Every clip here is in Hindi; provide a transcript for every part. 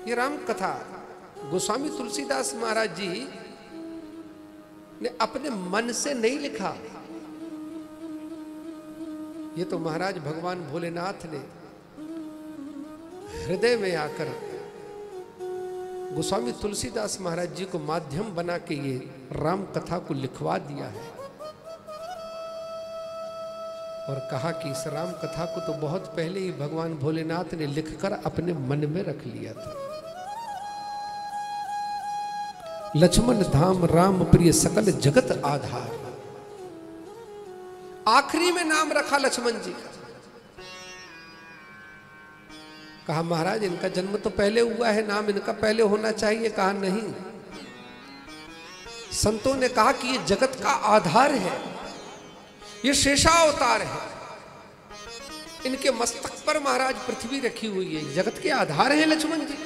ये राम कथा गोस्वामी तुलसीदास महाराज जी ने अपने मन से नहीं लिखा। ये तो महाराज भगवान भोलेनाथ ने हृदय में आकर गोस्वामी तुलसीदास महाराज जी को माध्यम बना के ये राम कथा को लिखवा दिया है और कहा कि इस राम कथा को तो बहुत पहले ही भगवान भोलेनाथ ने लिखकर अपने मन में रख लिया था। लक्ष्मण धाम राम प्रिय सकल जगत आधार, आखिरी में नाम रखा लक्ष्मण जी का। कहा महाराज इनका जन्म तो पहले हुआ है, नाम इनका पहले होना चाहिए। कहा नहीं, संतों ने कहा कि ये जगत का आधार है, ये शेषावतार है, इनके मस्तक पर महाराज पृथ्वी रखी हुई है, जगत के आधार है लक्ष्मण जी।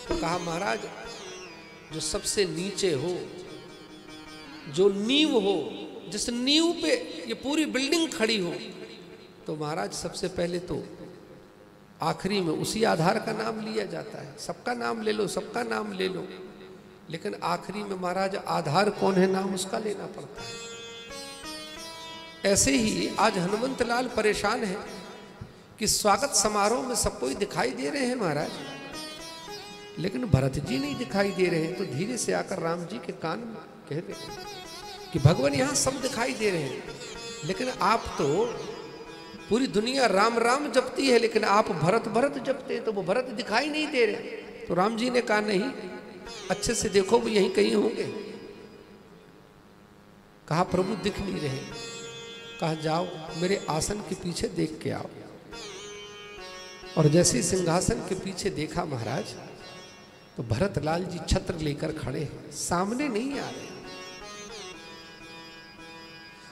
तो कहा महाराज जो सबसे नीचे हो, जो नींव हो, जिस नींव पे ये पूरी बिल्डिंग खड़ी हो, तो महाराज सबसे पहले तो आखिरी में उसी आधार का नाम लिया जाता है। सबका नाम ले लो, सबका नाम ले लो, लेकिन आखिरी में महाराज आधार कौन है, नाम उसका लेना पड़ता है। ऐसे ही आज हनुमंत लाल परेशान है कि स्वागत समारोह में सब कोई दिखाई दे रहे हैं महाराज, लेकिन भरत जी नहीं दिखाई दे रहे हैं। तो धीरे से आकर राम जी के कान में कह दे कि भगवान यहाँ सब दिखाई दे रहे हैं, लेकिन आप तो पूरी दुनिया राम राम जपती है, लेकिन आप भरत भरत जपते हैं, तो वो भरत दिखाई नहीं दे रहे। तो राम जी ने कहा नहीं, अच्छे से देखो वो यहीं कहीं होंगे। कहा प्रभु दिख नहीं रहे। कहा जाओ मेरे आसन के पीछे देख के आओ। और जैसे ही सिंहासन के पीछे देखा महाराज, तो भरत लाल जी छत्र लेकर खड़े हैं, सामने नहीं आ रहे।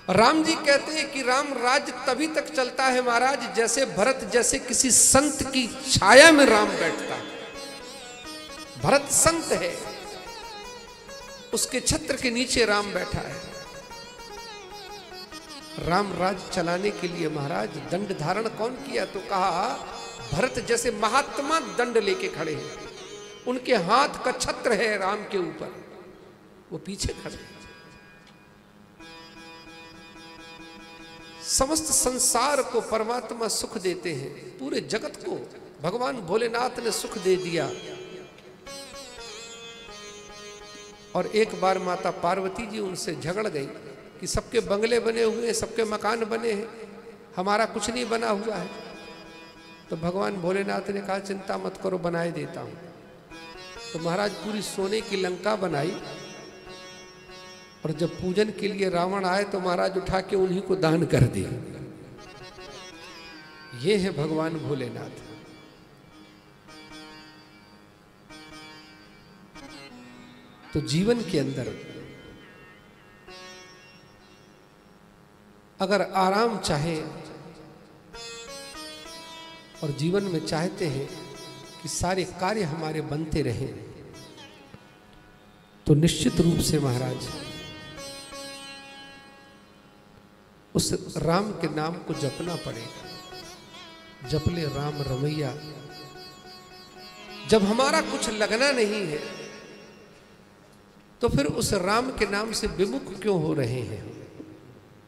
राम जी कहते हैं कि राम राज्य तभी तक चलता है महाराज जैसे भरत जैसे किसी संत की छाया में राम बैठता है। भरत संत है, उसके छत्र के नीचे राम बैठा है। राम राज्य चलाने के लिए महाराज दंड धारण कौन किया, तो कहा भरत जैसे महात्मा दंड लेके खड़े हैं, उनके हाथ का छत्र है राम के ऊपर, वो पीछे खड़े हैं। समस्त संसार को परमात्मा सुख देते हैं, पूरे जगत को भगवान भोलेनाथ ने सुख दे दिया। और एक बार माता पार्वती जी उनसे झगड़ गई कि सबके बंगले बने हुए हैं, सबके मकान बने हैं, हमारा कुछ नहीं बना हुआ है। तो भगवान भोलेनाथ ने कहा चिंता मत करो, बनाए देता हूं। तो महाराज पूरी सोने की लंका बनाई, और जब पूजन के लिए रावण आए तो महाराज उठा के उन्हीं को दान कर दिया। ये है भगवान भोलेनाथ। तो जीवन के अंदर अगर आराम चाहे और जीवन में चाहते हैं कि सारे कार्य हमारे बनते रहें, तो निश्चित रूप से महाराज उस राम के नाम को जपना पड़ेगा। जप ले राम रमैया। जब हमारा कुछ लगना नहीं है तो फिर उस राम के नाम से विमुख क्यों हो रहे हैं?